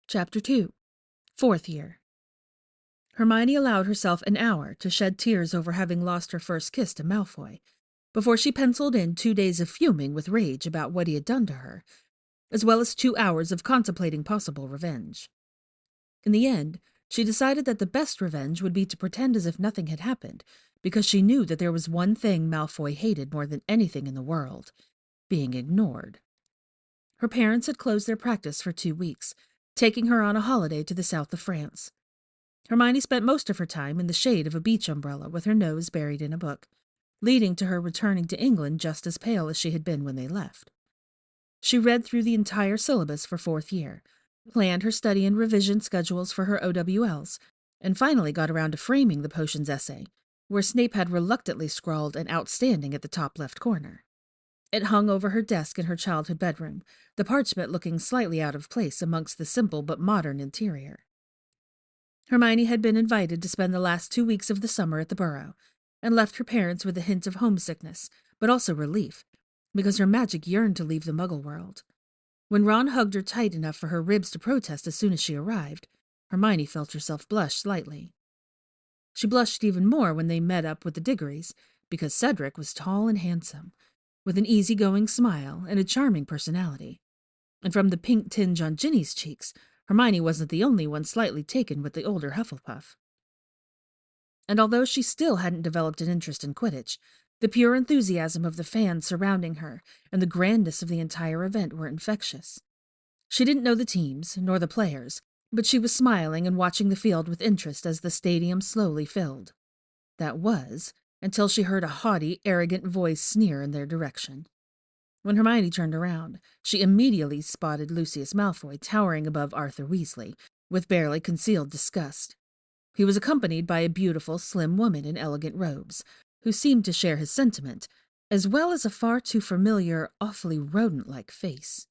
Chapter 2. Fourth Year. Hermione allowed herself an hour to shed tears over having lost her first kiss to Malfoy, before she penciled in 2 days of fuming with rage about what he had done to her, as well as 2 hours of contemplating possible revenge. In the end, she decided that the best revenge would be to pretend as if nothing had happened, because she knew that there was one thing Malfoy hated more than anything in the world: being ignored. Her parents had closed their practice for 2 weeks, taking her on a holiday to the south of France. Hermione spent most of her time in the shade of a beach umbrella with her nose buried in a book, leading to her returning to England just as pale as she had been when they left. She read through the entire syllabus for fourth year, planned her study and revision schedules for her OWLs, and finally got around to framing the potions essay, where Snape had reluctantly scrawled an outstanding at the top left corner. It hung over her desk in her childhood bedroom, the parchment looking slightly out of place amongst the simple but modern interior. Hermione had been invited to spend the last 2 weeks of the summer at the Burrow, and left her parents with a hint of homesickness, but also relief, because her magic yearned to leave the Muggle world. When Ron hugged her tight enough for her ribs to protest as soon as she arrived, Hermione felt herself blush slightly. She blushed even more when they met up with the Diggories, because Cedric was tall and handsome, with an easygoing smile and a charming personality. And from the pink tinge on Ginny's cheeks, Hermione wasn't the only one slightly taken with the older Hufflepuff. And although she still hadn't developed an interest in Quidditch, the pure enthusiasm of the fans surrounding her and the grandness of the entire event were infectious. She didn't know the teams, nor the players, but she was smiling and watching the field with interest as the stadium slowly filled. That was, until she heard a haughty, arrogant voice sneer in their direction. When Hermione turned around, she immediately spotted Lucius Malfoy towering above Arthur Weasley, with barely concealed disgust. He was accompanied by a beautiful, slim woman in elegant robes, who seemed to share his sentiment, as well as a far too familiar, awfully rodent-like face.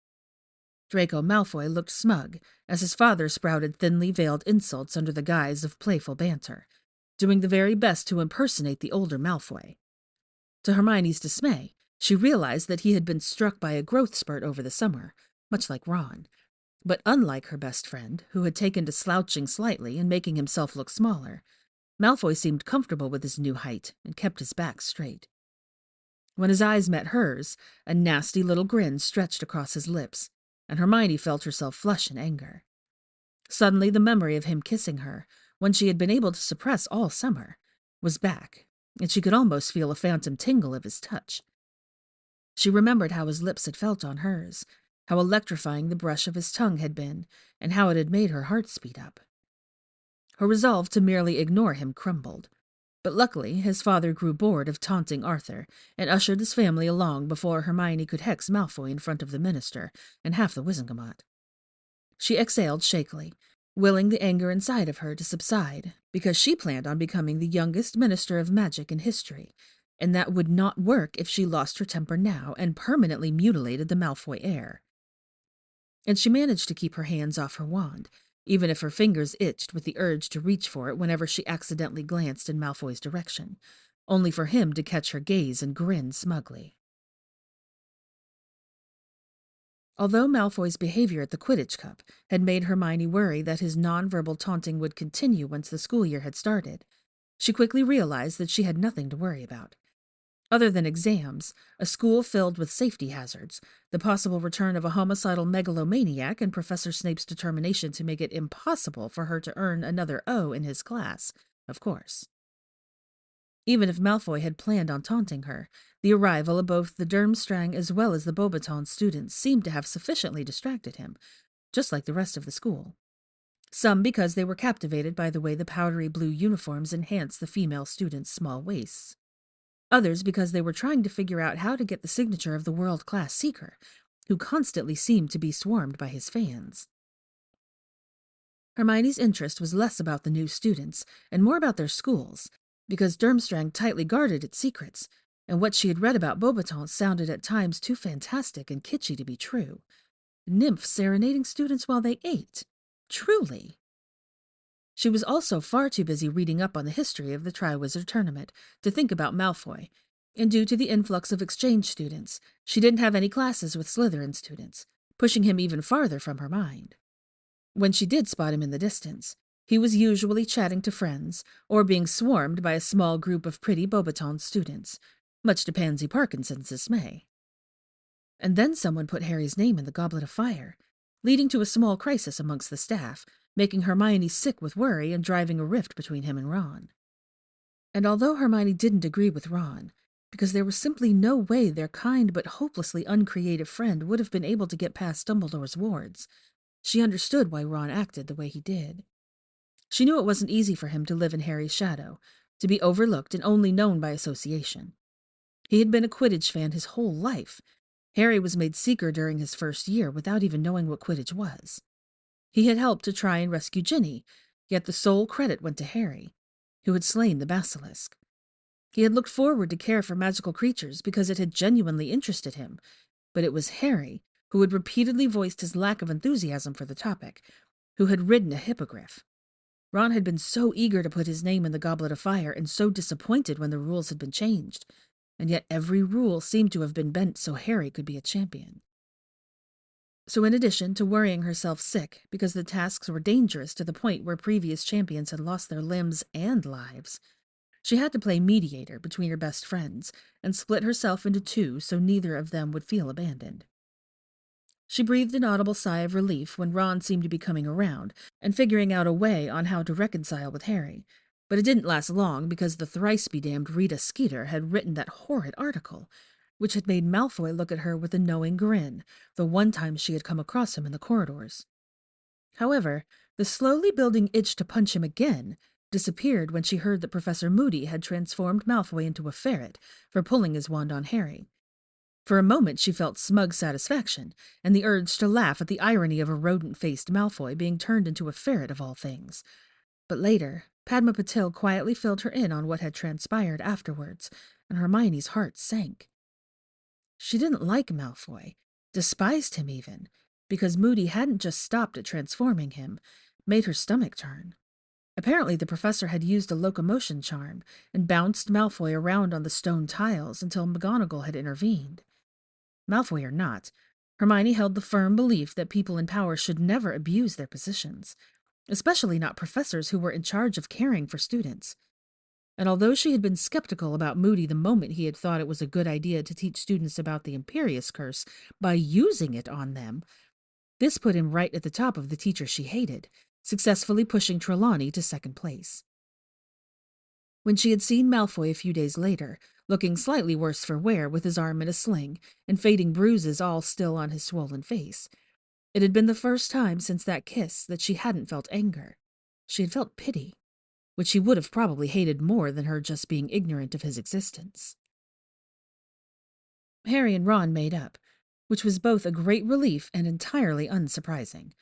Draco Malfoy looked smug as his father sprouted thinly veiled insults under the guise of playful banter, doing the very best to impersonate the older Malfoy. To Hermione's dismay, she realized that he had been struck by a growth spurt over the summer, much like Ron. But unlike her best friend, who had taken to slouching slightly and making himself look smaller, Malfoy seemed comfortable with his new height and kept his back straight. When his eyes met hers, a nasty little grin stretched across his lips, and Hermione felt herself flush in anger. Suddenly the memory of him kissing her, when she had been able to suppress all summer, was back, and she could almost feel a phantom tingle of his touch. She remembered how his lips had felt on hers, how electrifying the brush of his tongue had been, and how it had made her heart speed up. Her resolve to merely ignore him crumbled, but luckily his father grew bored of taunting Arthur and ushered his family along before Hermione could hex Malfoy in front of the minister and half the Wizengamot. She exhaled shakily, willing the anger inside of her to subside, because she planned on becoming the youngest minister of magic in history, and that would not work if she lost her temper now and permanently mutilated the Malfoy heir. And she managed to keep her hands off her wand, even if her fingers itched with the urge to reach for it whenever she accidentally glanced in Malfoy's direction, only for him to catch her gaze and grin smugly. Although Malfoy's behavior at the Quidditch Cup had made Hermione worry that his nonverbal taunting would continue once the school year had started, she quickly realized that she had nothing to worry about. Other than exams, a school filled with safety hazards, the possible return of a homicidal megalomaniac, and Professor Snape's determination to make it impossible for her to earn another O in his class, of course. Even if Malfoy had planned on taunting her, the arrival of both the Durmstrang as well as the Beauxbaton students seemed to have sufficiently distracted him, just like the rest of the school. Some because they were captivated by the way the powdery blue uniforms enhanced the female students' small waists. Others because they were trying to figure out how to get the signature of the world-class seeker, who constantly seemed to be swarmed by his fans. Hermione's interest was less about the new students and more about their schools, because Durmstrang tightly guarded its secrets, and what she had read about Beauxbaton sounded at times too fantastic and kitschy to be true. Nymphs serenading students while they ate. Truly. She was also far too busy reading up on the history of the Triwizard Tournament to think about Malfoy, and due to the influx of exchange students, she didn't have any classes with Slytherin students, pushing him even farther from her mind. When she did spot him in the distance, he was usually chatting to friends or being swarmed by a small group of pretty Beauxbaton students, much to Pansy Parkinson's dismay. And then someone put Harry's name in the Goblet of Fire, leading to a small crisis amongst the staff, making Hermione sick with worry and driving a rift between him and Ron. And although Hermione didn't agree with Ron, because there was simply no way their kind but hopelessly uncreative friend would have been able to get past Dumbledore's wards, she understood why Ron acted the way he did. She knew it wasn't easy for him to live in Harry's shadow, to be overlooked and only known by association. He had been a Quidditch fan his whole life. Harry was made Seeker during his first year without even knowing what Quidditch was. He had helped to try and rescue Ginny, yet the sole credit went to Harry, who had slain the basilisk. He had looked forward to care for magical creatures because it had genuinely interested him, but it was Harry who had repeatedly voiced his lack of enthusiasm for the topic, who had ridden a hippogriff. Ron had been so eager to put his name in the Goblet of Fire and so disappointed when the rules had been changed, and yet every rule seemed to have been bent so Harry could be a champion. So in addition to worrying herself sick because the tasks were dangerous to the point where previous champions had lost their limbs and lives, she had to play mediator between her best friends and split herself into two so neither of them would feel abandoned. She breathed an audible sigh of relief when Ron seemed to be coming around and figuring out a way on how to reconcile with Harry, but it didn't last long because the thrice-bedamned Rita Skeeter had written that horrid article, which had made Malfoy look at her with a knowing grin the one time she had come across him in the corridors. However, the slowly building itch to punch him again disappeared when she heard that Professor Moody had transformed Malfoy into a ferret for pulling his wand on Harry. For a moment she felt smug satisfaction, and the urge to laugh at the irony of a rodent-faced Malfoy being turned into a ferret of all things. But later, Padma Patil quietly filled her in on what had transpired afterwards, and Hermione's heart sank. She didn't like Malfoy, despised him even, because Moody hadn't just stopped at transforming him, made her stomach turn. Apparently the professor had used a locomotion charm and bounced Malfoy around on the stone tiles until McGonagall had intervened. Malfoy or not, Hermione held the firm belief that people in power should never abuse their positions, especially not professors who were in charge of caring for students. And although she had been skeptical about Moody the moment he had thought it was a good idea to teach students about the Imperius Curse by using it on them, this put him right at the top of the teachers she hated, successfully pushing Trelawney to second place. When she had seen Malfoy a few days later, looking slightly worse for wear with his arm in a sling and fading bruises all still on his swollen face, it had been the first time since that kiss that she hadn't felt anger. She had felt pity, which she would have probably hated more than her just being ignorant of his existence. Harry and Ron made up, which was both a great relief and entirely unsurprising.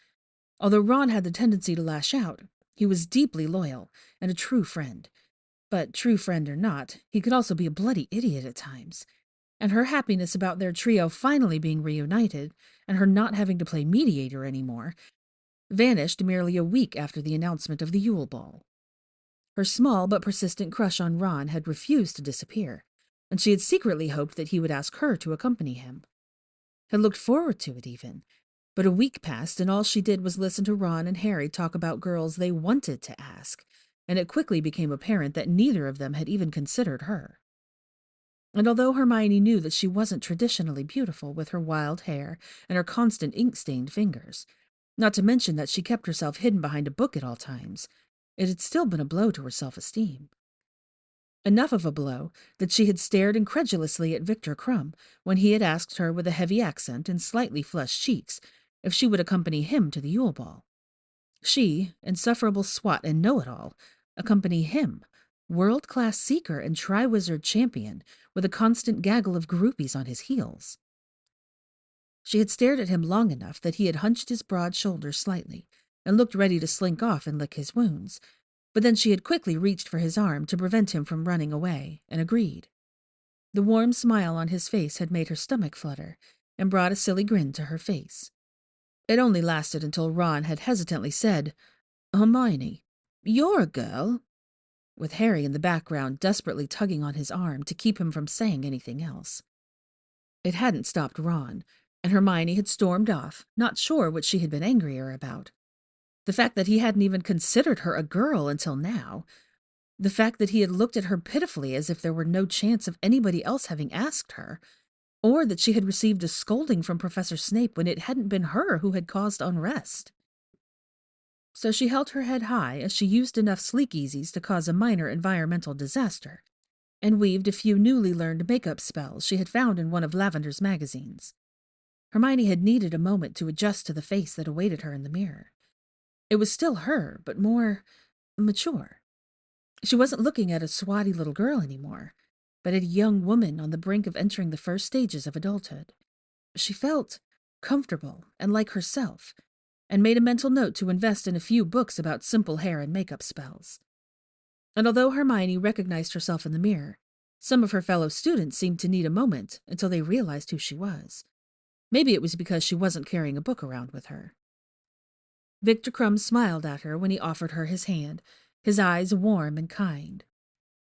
Although Ron had the tendency to lash out, he was deeply loyal and a true friend. But true friend or not, he could also be a bloody idiot at times. And her happiness about their trio finally being reunited, and her not having to play mediator anymore, vanished merely a week after the announcement of the Yule Ball. Her small but persistent crush on Ron had refused to disappear, and she had secretly hoped that he would ask her to accompany him. Had looked forward to it even, but a week passed and all she did was listen to Ron and Harry talk about girls they wanted to ask, and it quickly became apparent that neither of them had even considered her. And although Hermione knew that she wasn't traditionally beautiful with her wild hair and her constant ink-stained fingers, not to mention that she kept herself hidden behind a book at all times, it had still been a blow to her self-esteem. Enough of a blow that she had stared incredulously at Victor Crumb when he had asked her with a heavy accent and slightly flushed cheeks if she would accompany him to the Yule Ball. She, insufferable swot and know-it-all, accompany him, world-class seeker and Triwizard champion, with a constant gaggle of groupies on his heels. She had stared at him long enough that he had hunched his broad shoulders slightly and looked ready to slink off and lick his wounds, but then she had quickly reached for his arm to prevent him from running away, and agreed. The warm smile on his face had made her stomach flutter and brought a silly grin to her face. It only lasted until Ron had hesitantly said, "Hermione, you're a girl," with Harry in the background desperately tugging on his arm to keep him from saying anything else. It hadn't stopped Ron, and Hermione had stormed off, not sure what she had been angrier about. The fact that he hadn't even considered her a girl until now. The fact that he had looked at her pitifully as if there were no chance of anybody else having asked her, or that she had received a scolding from Professor Snape when it hadn't been her who had caused unrest. So she held her head high as she used enough sleek-easies to cause a minor environmental disaster, and weaved a few newly learned makeup spells she had found in one of Lavender's magazines. Hermione had needed a moment to adjust to the face that awaited her in the mirror. It was still her, but more mature. She wasn't looking at a swotty little girl anymore, but at a young woman on the brink of entering the first stages of adulthood. She felt comfortable and like herself, and made a mental note to invest in a few books about simple hair and makeup spells. And although Hermione recognized herself in the mirror, some of her fellow students seemed to need a moment until they realized who she was. Maybe it was because she wasn't carrying a book around with her. Victor Crumb smiled at her when he offered her his hand, his eyes warm and kind.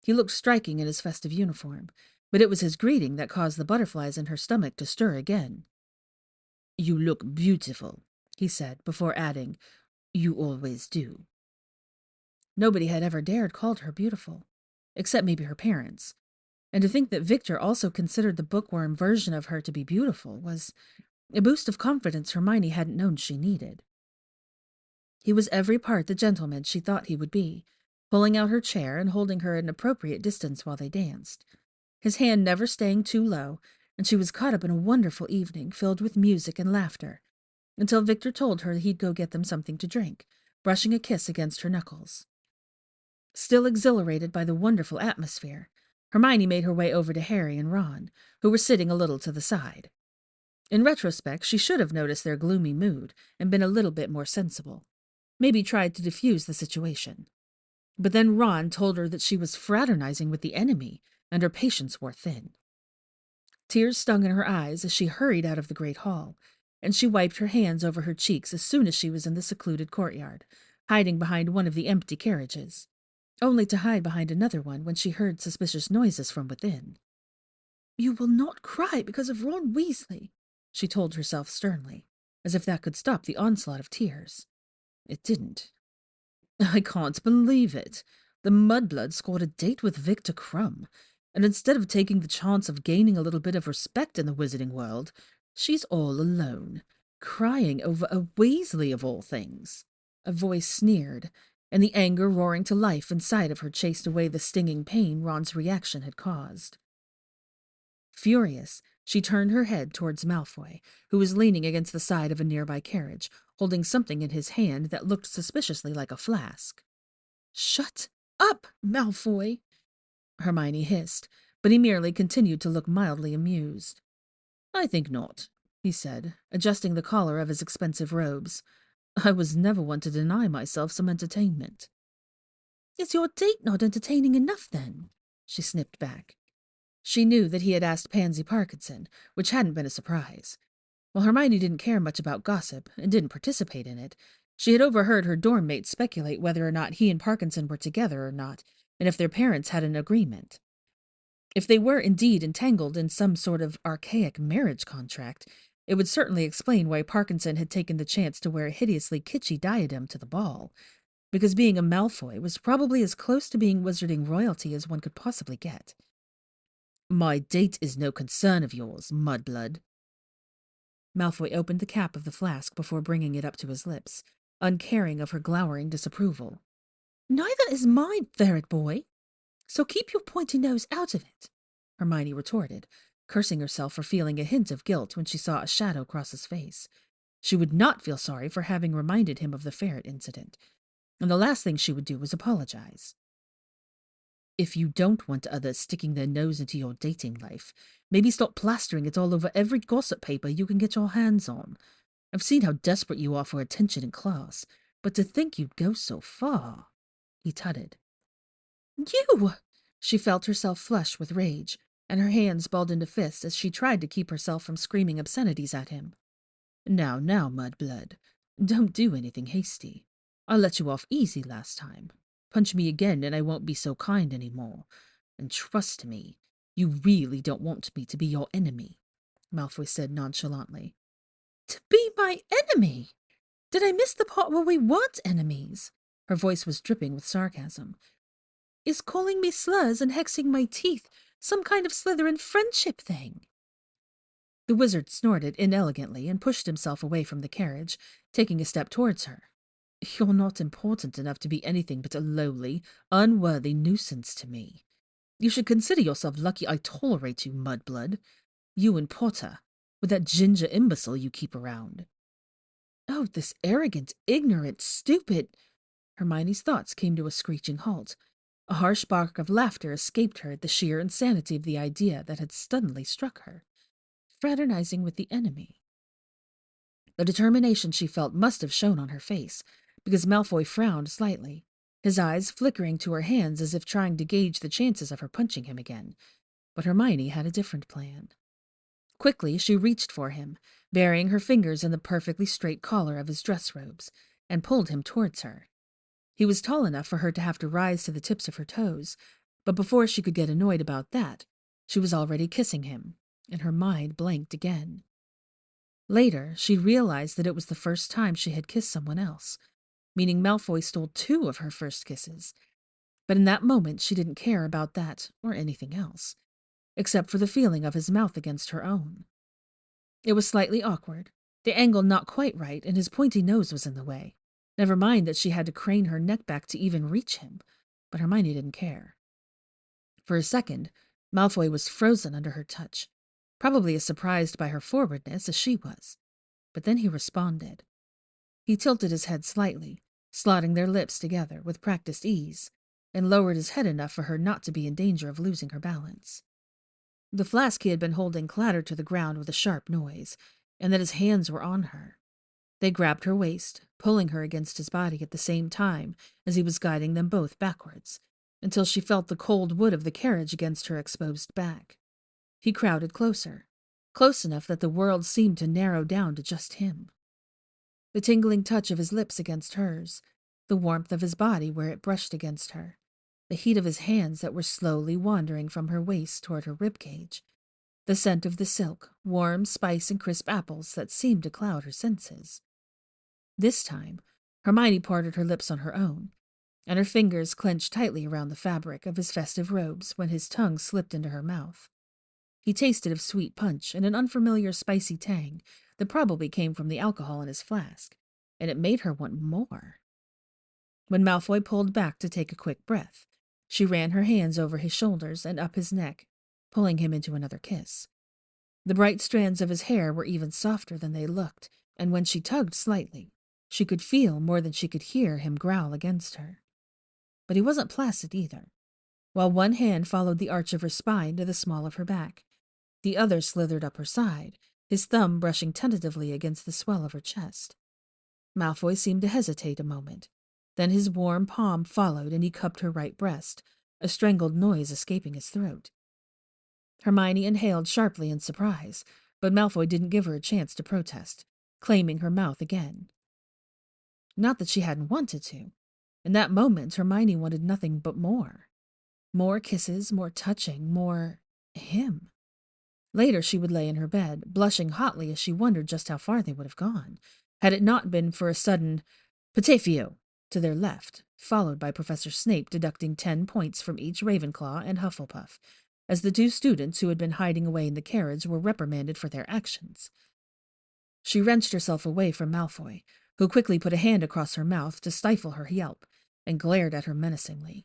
He looked striking in his festive uniform, but it was his greeting that caused the butterflies in her stomach to stir again. "You look beautiful," he said, before adding, "You always do." Nobody had ever dared call her beautiful, except maybe her parents, and to think that Victor also considered the bookworm version of her to be beautiful was a boost of confidence Hermione hadn't known she needed. He was every part the gentleman she thought he would be, pulling out her chair and holding her at an appropriate distance while they danced, his hand never staying too low, and she was caught up in a wonderful evening filled with music and laughter, until Victor told her he'd go get them something to drink, brushing a kiss against her knuckles. Still exhilarated by the wonderful atmosphere, Hermione made her way over to Harry and Ron, who were sitting a little to the side. In retrospect, she should have noticed their gloomy mood and been a little bit more sensible. Maybe tried to diffuse the situation. But then Ron told her that she was fraternizing with the enemy, and her patience wore thin. Tears stung in her eyes as she hurried out of the great hall, and she wiped her hands over her cheeks as soon as she was in the secluded courtyard, hiding behind one of the empty carriages, only to hide behind another one when she heard suspicious noises from within. "You will not cry because of Ron Weasley," she told herself sternly, as if that could stop the onslaught of tears. It didn't. "I can't believe it. The mudblood scored a date with Victor Crumb, and instead of taking the chance of gaining a little bit of respect in the wizarding world, she's all alone, crying over a Weasley of all things." A voice sneered, and the anger roaring to life inside of her chased away the stinging pain Ron's reaction had caused. Furious, she turned her head towards Malfoy, who was leaning against the side of a nearby carriage, holding something in his hand that looked suspiciously like a flask. "Shut up, Malfoy!" Hermione hissed, but he merely continued to look mildly amused. "I think not," he said, adjusting the collar of his expensive robes. "I was never one to deny myself some entertainment." "Is your date not entertaining enough, then?" she snipped back. She knew that he had asked Pansy Parkinson, which hadn't been a surprise. While Hermione didn't care much about gossip and didn't participate in it, she had overheard her dorm mates speculate whether or not he and Parkinson were together or not, and if their parents had an agreement. If they were indeed entangled in some sort of archaic marriage contract, it would certainly explain why Parkinson had taken the chance to wear a hideously kitschy diadem to the ball, because being a Malfoy was probably as close to being wizarding royalty as one could possibly get. "My date is no concern of yours, mudblood." Malfoy opened the cap of the flask before bringing it up to his lips, uncaring of her glowering disapproval. "Neither is mine, ferret boy, so keep your pointy nose out of it," Hermione retorted, cursing herself for feeling a hint of guilt when she saw a shadow cross his face. She would not feel sorry for having reminded him of the ferret incident, and the last thing she would do was apologize. "If you don't want others sticking their nose into your dating life, maybe stop plastering it all over every gossip paper you can get your hands on. I've seen how desperate you are for attention in class, but to think you'd go so far," he tutted. "You!" She felt herself flush with rage, and her hands balled into fists as she tried to keep herself from screaming obscenities at him. Now, mudblood, don't do anything hasty. I let you off easy last time. Punch me again and I won't be so kind any more. And trust me, you really don't want me to be your enemy," Malfoy said nonchalantly. "To be my enemy? Did I miss the part where we weren't enemies? Her voice was dripping with sarcasm. Is calling me slurs and hexing my teeth some kind of Slytherin friendship thing? The wizard snorted inelegantly and pushed himself away from the carriage, taking a step towards her. You're not important enough to be anything but a lowly, unworthy nuisance to me. You should consider yourself lucky I tolerate you, mudblood. You and Potter, with that ginger imbecile you keep around. Oh, this arrogant, ignorant, stupid— Hermione's thoughts came to a screeching halt. A harsh bark of laughter escaped her at the sheer insanity of the idea that had suddenly struck her. Fraternizing with the enemy. The determination she felt must have shown on her face, because Malfoy frowned slightly, his eyes flickering to her hands as if trying to gauge the chances of her punching him again. But Hermione had a different plan. Quickly she reached for him, burying her fingers in the perfectly straight collar of his dress robes, and pulled him towards her. He was tall enough for her to have to rise to the tips of her toes, but before she could get annoyed about that, she was already kissing him, and her mind blanked again. Later, she realized that it was the first time she had kissed someone else, meaning Malfoy stole 2 of her first kisses. But in that moment, she didn't care about that or anything else, except for the feeling of his mouth against her own. It was slightly awkward, the angle not quite right, and his pointy nose was in the way. Never mind that she had to crane her neck back to even reach him, but Hermione didn't care. For a second, Malfoy was frozen under her touch, probably as surprised by her forwardness as she was. But then he responded. He tilted his head slightly, slotting their lips together with practiced ease, and lowered his head enough for her not to be in danger of losing her balance. The flask he had been holding clattered to the ground with a sharp noise, and then his hands were on her. They grabbed her waist, pulling her against his body at the same time as he was guiding them both backwards, until she felt the cold wood of the carriage against her exposed back. He crowded closer, close enough that the world seemed to narrow down to just him. The tingling touch of his lips against hers, the warmth of his body where it brushed against her, the heat of his hands that were slowly wandering from her waist toward her ribcage, the scent of the silk, warm spice and crisp apples that seemed to cloud her senses. This time, Hermione parted her lips on her own, and her fingers clenched tightly around the fabric of his festive robes when his tongue slipped into her mouth. He tasted of sweet punch and an unfamiliar spicy tang that probably came from the alcohol in his flask, and it made her want more. When Malfoy pulled back to take a quick breath, she ran her hands over his shoulders and up his neck, pulling him into another kiss. The bright strands of his hair were even softer than they looked, and when she tugged slightly, she could feel more than she could hear him growl against her. But he wasn't placid either. While one hand followed the arch of her spine to the small of her back, the other slithered up her side, his thumb brushing tentatively against the swell of her chest. Malfoy seemed to hesitate a moment. Then his warm palm followed, and he cupped her right breast, a strangled noise escaping his throat. Hermione inhaled sharply in surprise, but Malfoy didn't give her a chance to protest, claiming her mouth again. Not that she hadn't wanted to. In that moment, Hermione wanted nothing but more. More kisses, more touching, more him. Later she would lay in her bed, blushing hotly as she wondered just how far they would have gone, had it not been for a sudden "Petafio" to their left, followed by Professor Snape deducting 10 points from each Ravenclaw and Hufflepuff, as the 2 students who had been hiding away in the carriage were reprimanded for their actions. She wrenched herself away from Malfoy, who quickly put a hand across her mouth to stifle her yelp, and glared at her menacingly,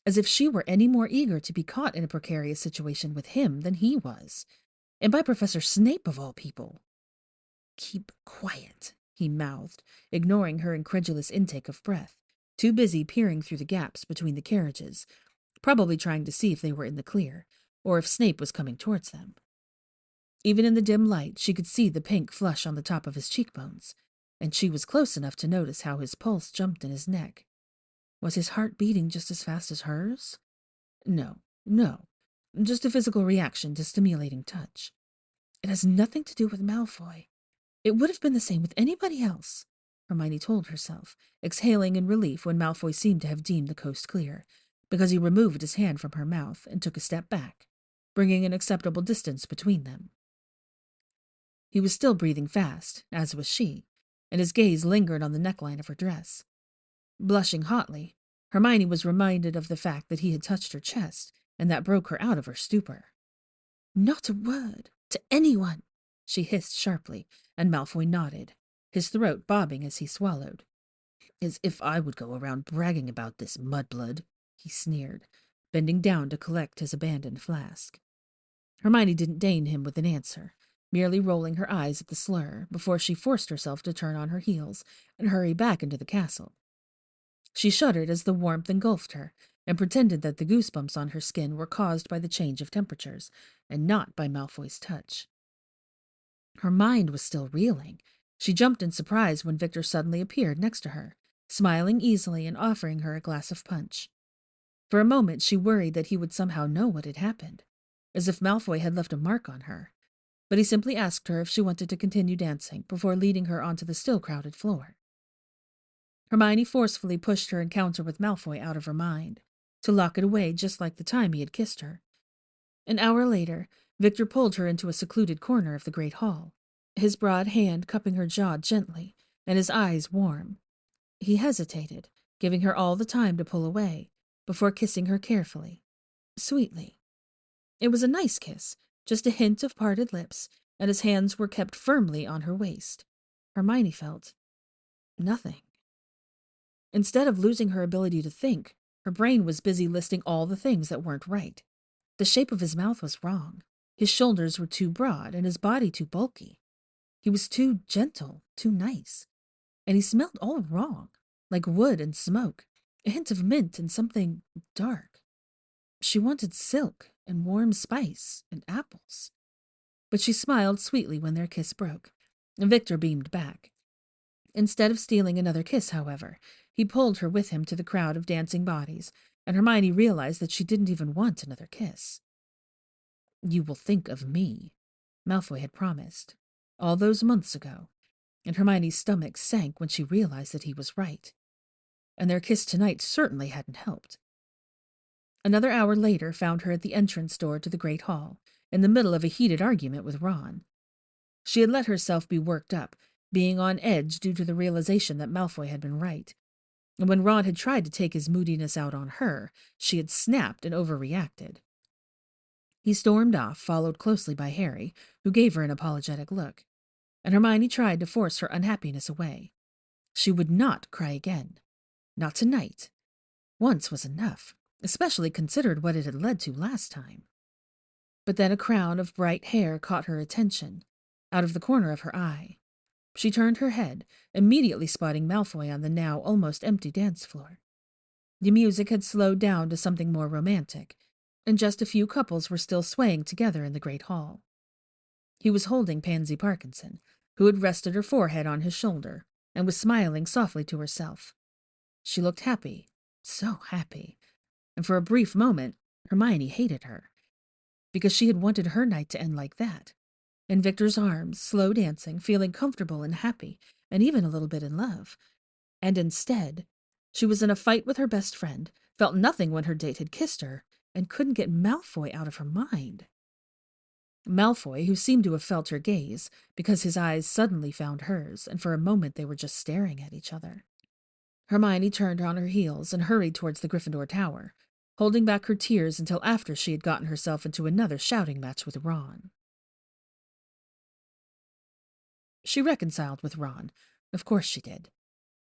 as if she were any more eager to be caught in a precarious situation with him than he was, and by Professor Snape of all people. "Keep quiet," he mouthed, ignoring her incredulous intake of breath, too busy peering through the gaps between the carriages, probably trying to see if they were in the clear, or if Snape was coming towards them. Even in the dim light, she could see the pink flush on the top of his cheekbones, and she was close enough to notice how his pulse jumped in his neck. Was his heart beating just as fast as hers? No, just a physical reaction to stimulating touch. It has nothing to do with Malfoy. It would have been the same with anybody else, Hermione told herself, exhaling in relief when Malfoy seemed to have deemed the coast clear, because he removed his hand from her mouth and took a step back, bringing an acceptable distance between them. He was still breathing fast, as was she, and his gaze lingered on the neckline of her dress. Blushing hotly, Hermione was reminded of the fact that he had touched her chest, and that broke her out of her stupor. "Not a word to anyone," she hissed sharply, and Malfoy nodded, his throat bobbing as he swallowed. "As if I would go around bragging about this mudblood," he sneered, bending down to collect his abandoned flask. Hermione didn't deign him with an answer, merely rolling her eyes at the slur before she forced herself to turn on her heels and hurry back into the castle. She shuddered as the warmth engulfed her, and pretended that the goosebumps on her skin were caused by the change of temperatures, and not by Malfoy's touch. Her mind was still reeling. She jumped in surprise when Victor suddenly appeared next to her, smiling easily and offering her a glass of punch. For a moment she worried that he would somehow know what had happened, as if Malfoy had left a mark on her, but he simply asked her if she wanted to continue dancing before leading her onto the still crowded floor. Hermione forcefully pushed her encounter with Malfoy out of her mind, to lock it away just like the time he had kissed her. An hour later, Victor pulled her into a secluded corner of the great hall, his broad hand cupping her jaw gently, and his eyes warm. He hesitated, giving her all the time to pull away, before kissing her carefully, sweetly. It was a nice kiss, just a hint of parted lips, and his hands were kept firmly on her waist. Hermione felt nothing. Instead of losing her ability to think, her brain was busy listing all the things that weren't right. The shape of his mouth was wrong. His shoulders were too broad and his body too bulky. He was too gentle, too nice. And he smelled all wrong, like wood and smoke, a hint of mint and something dark. She wanted silk and warm spice and apples. But she smiled sweetly when their kiss broke, and Victor beamed back. Instead of stealing another kiss, however, he pulled her with him to the crowd of dancing bodies, and Hermione realized that she didn't even want another kiss. "You will think of me," Malfoy had promised, all those months ago, and Hermione's stomach sank when she realized that he was right. And their kiss tonight certainly hadn't helped. Another hour later found her at the entrance door to the great hall, in the middle of a heated argument with Ron. She had let herself be worked up, being on edge due to the realization that Malfoy had been right. And when Ron had tried to take his moodiness out on her, she had snapped and overreacted. He stormed off, followed closely by Harry, who gave her an apologetic look, and Hermione tried to force her unhappiness away. She would not cry again. Not tonight. Once was enough, especially considered what it had led to last time. But then a crown of bright hair caught her attention, out of the corner of her eye. She turned her head, immediately spotting Malfoy on the now almost empty dance floor. The music had slowed down to something more romantic, and just a few couples were still swaying together in the great hall. He was holding Pansy Parkinson, who had rested her forehead on his shoulder, and was smiling softly to herself. She looked happy, so happy, and for a brief moment Hermione hated her, because she had wanted her night to end like that, in Victor's arms, slow dancing, feeling comfortable and happy, and even a little bit in love. And instead, she was in a fight with her best friend, felt nothing when her date had kissed her, and couldn't get Malfoy out of her mind. Malfoy, who seemed to have felt her gaze, because his eyes suddenly found hers, and for a moment they were just staring at each other. Hermione turned on her heels and hurried towards the Gryffindor Tower, holding back her tears until after she had gotten herself into another shouting match with Ron. She reconciled with Ron. Of course she did.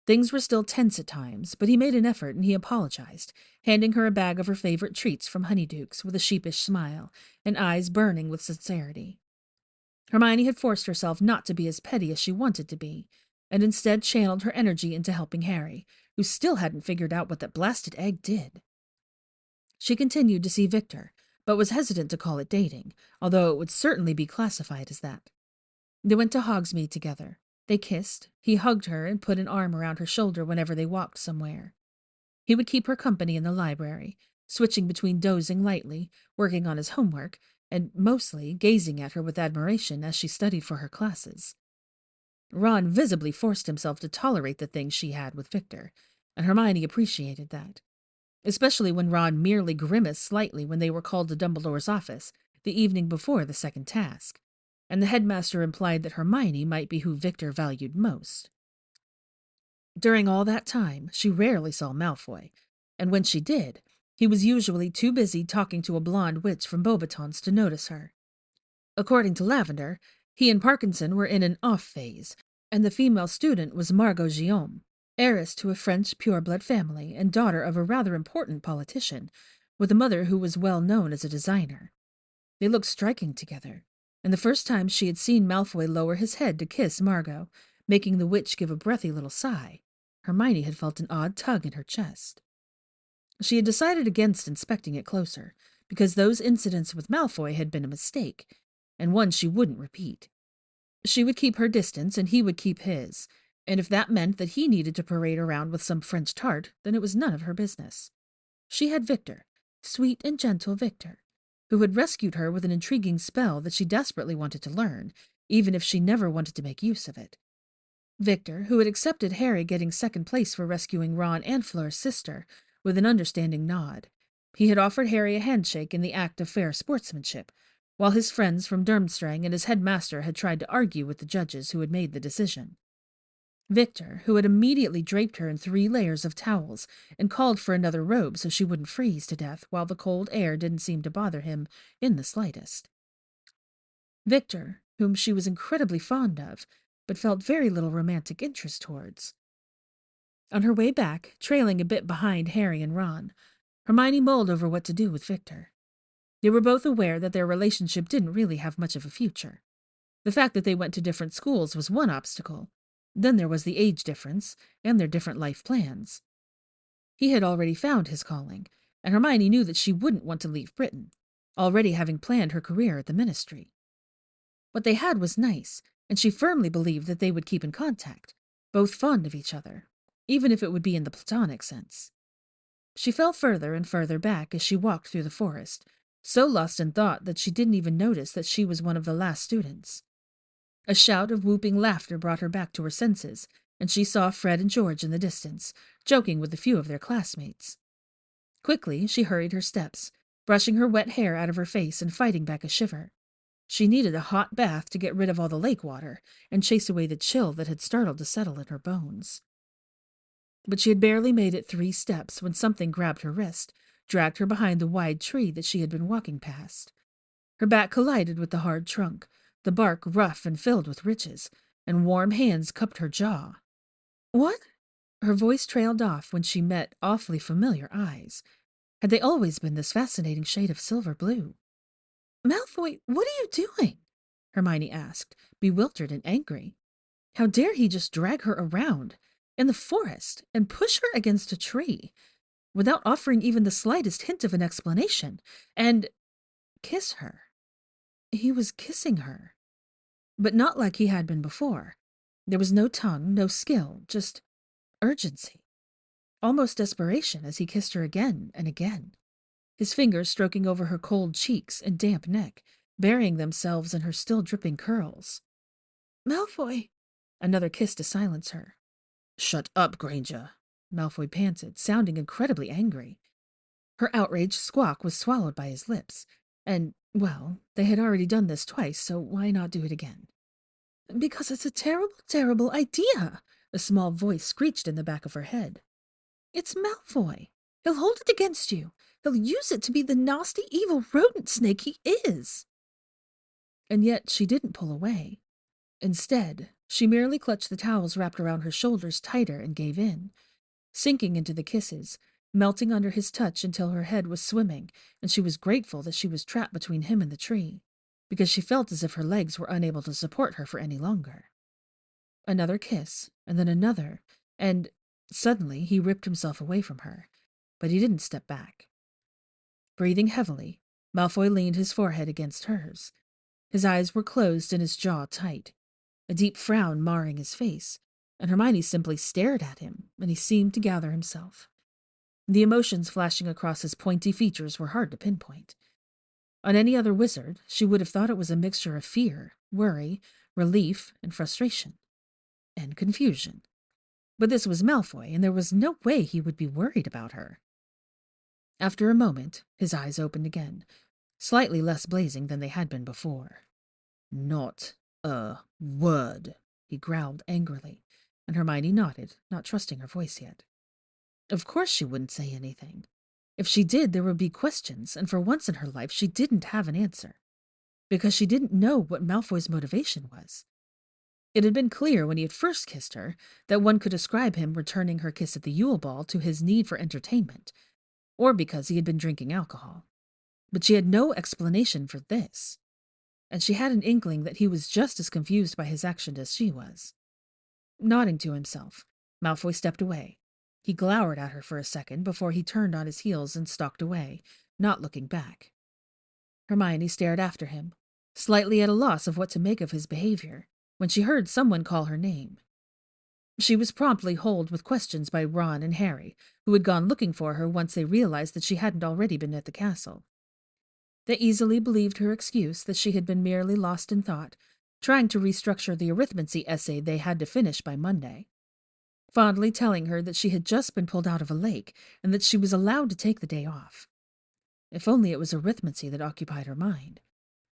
Things were still tense at times, but he made an effort and he apologized, handing her a bag of her favorite treats from Honeydukes with a sheepish smile and eyes burning with sincerity. Hermione had forced herself not to be as petty as she wanted to be, and instead channeled her energy into helping Harry, who still hadn't figured out what that blasted egg did. She continued to see Victor, but was hesitant to call it dating, although it would certainly be classified as that. They went to Hogsmeade together. They kissed. He hugged her and put an arm around her shoulder whenever they walked somewhere. He would keep her company in the library, switching between dozing lightly, working on his homework, and mostly gazing at her with admiration as she studied for her classes. Ron visibly forced himself to tolerate the things she had with Victor, and Hermione appreciated that, especially when Ron merely grimaced slightly when they were called to Dumbledore's office the evening before the second task, and the headmaster implied that Hermione might be who Victor valued most. During all that time, she rarely saw Malfoy, and when she did, he was usually too busy talking to a blonde witch from Beauxbatons to notice her. According to Lavender, he and Parkinson were in an off phase, and the female student was Margot Guillaume, heiress to a French pureblood family and daughter of a rather important politician, with a mother who was well known as a designer. They looked striking together, and the first time she had seen Malfoy lower his head to kiss Margot, making the witch give a breathy little sigh, Hermione had felt an odd tug in her chest. She had decided against inspecting it closer, because those incidents with Malfoy had been a mistake, and one she wouldn't repeat. She would keep her distance, and he would keep his, and if that meant that he needed to parade around with some French tart, then it was none of her business. She had Victor, sweet and gentle Victor, who had rescued her with an intriguing spell that she desperately wanted to learn, even if she never wanted to make use of it. Victor, who had accepted Harry getting second place for rescuing Ron and Fleur's sister, with an understanding nod. He had offered Harry a handshake in the act of fair sportsmanship, while his friends from Durmstrang and his headmaster had tried to argue with the judges who had made the decision. Victor, who had immediately draped her in 3 layers of towels and called for another robe so she wouldn't freeze to death, while the cold air didn't seem to bother him in the slightest. Victor, whom she was incredibly fond of, but felt very little romantic interest towards. On her way back, trailing a bit behind Harry and Ron, Hermione mulled over what to do with Victor. They were both aware that their relationship didn't really have much of a future. The fact that they went to different schools was one obstacle. Then there was the age difference and their different life plans. He had already found his calling, and Hermione knew that she wouldn't want to leave Britain, already having planned her career at the ministry. What they had was nice, and she firmly believed that they would keep in contact, both fond of each other, even if it would be in the platonic sense. She fell further and further back as she walked through the forest, so lost in thought that she didn't even notice that she was one of the last students. A shout of whooping laughter brought her back to her senses, and she saw Fred and George in the distance, joking with a few of their classmates. Quickly, she hurried her steps, brushing her wet hair out of her face and fighting back a shiver. She needed a hot bath to get rid of all the lake water and chase away the chill that had started to settle in her bones. But she had barely made it 3 steps when something grabbed her wrist, dragged her behind the wide tree that she had been walking past. Her back collided with the hard trunk, the bark rough and filled with ridges, and warm hands cupped her jaw. "What?" Her voice trailed off when she met awfully familiar eyes. Had they always been this fascinating shade of silver blue? "Malfoy, what are you doing?" Hermione asked, bewildered and angry. How dare he just drag her around, in the forest, and push her against a tree, without offering even the slightest hint of an explanation, and kiss her? He was kissing her, but not like he had been before. There was no tongue, no skill, just urgency, almost desperation as he kissed her again and again, his fingers stroking over her cold cheeks and damp neck, burying themselves in her still dripping curls. "Malfoy!" Another kiss to silence her. "Shut up, Granger," Malfoy panted, sounding incredibly angry. Her outraged squawk was swallowed by his lips, and, well, they had already done this twice, so why not do it again? "Because it's a terrible, terrible idea," a small voice screeched in the back of her head. "It's Malfoy. He'll hold it against you. He'll use it to be the nasty, evil rodent snake he is." And yet she didn't pull away. Instead, she merely clutched the towels wrapped around her shoulders tighter and gave in, sinking into the kisses, melting under his touch until her head was swimming, and she was grateful that she was trapped between him and the tree, because she felt as if her legs were unable to support her for any longer. Another kiss, and then another, and suddenly he ripped himself away from her, but he didn't step back. Breathing heavily, Malfoy leaned his forehead against hers. His eyes were closed and his jaw tight, a deep frown marring his face, and Hermione simply stared at him, and he seemed to gather himself. The emotions flashing across his pointy features were hard to pinpoint. On any other wizard, she would have thought it was a mixture of fear, worry, relief, and frustration. And confusion. But this was Malfoy, and there was no way he would be worried about her. After a moment, his eyes opened again, slightly less blazing than they had been before. "Not a word," he growled angrily, and Hermione nodded, not trusting her voice yet. Of course she wouldn't say anything. If she did, there would be questions, and for once in her life she didn't have an answer, because she didn't know what Malfoy's motivation was. It had been clear when he had first kissed her that one could ascribe him returning her kiss at the Yule Ball to his need for entertainment, or because he had been drinking alcohol. But she had no explanation for this, and she had an inkling that he was just as confused by his action as she was. Nodding to himself, Malfoy stepped away. He glowered at her for a second before he turned on his heels and stalked away, not looking back. Hermione stared after him, slightly at a loss of what to make of his behavior, when she heard someone call her name. She was promptly holed with questions by Ron and Harry, who had gone looking for her once they realized that she hadn't already been at the castle. They easily believed her excuse that she had been merely lost in thought, trying to restructure the arithmancy essay they had to finish by Monday, fondly telling her that she had just been pulled out of a lake and that she was allowed to take the day off. If only it was arithmancy that occupied her mind.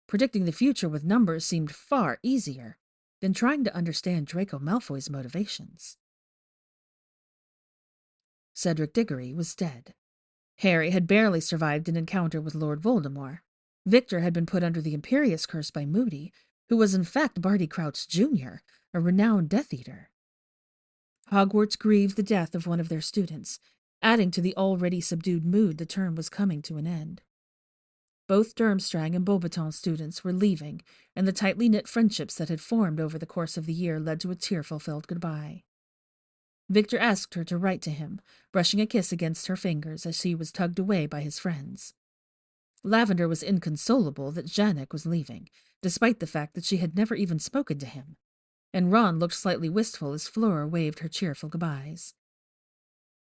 Predicting the future with numbers seemed far easier than trying to understand Draco Malfoy's motivations. Cedric Diggory was dead. Harry had barely survived an encounter with Lord Voldemort. Victor had been put under the Imperious Curse by Moody, who was in fact Barty Crouch Jr., a renowned Death Eater. Hogwarts grieved the death of one of their students, adding to the already subdued mood the term was coming to an end. Both Durmstrang and Beauxbaton students were leaving, and the tightly knit friendships that had formed over the course of the year led to a tearful-filled goodbye. Victor asked her to write to him, brushing a kiss against her fingers as she was tugged away by his friends. Lavender was inconsolable that Janek was leaving, despite the fact that she had never even spoken to him, and Ron looked slightly wistful as Flora waved her cheerful goodbyes.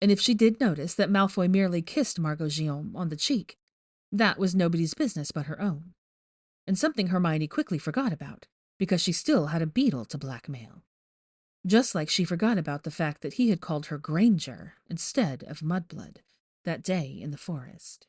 And if she did notice that Malfoy merely kissed Margot Guillaume on the cheek, that was nobody's business but her own, and something Hermione quickly forgot about, because she still had a beetle to blackmail. Just like she forgot about the fact that he had called her Granger instead of Mudblood that day in the forest.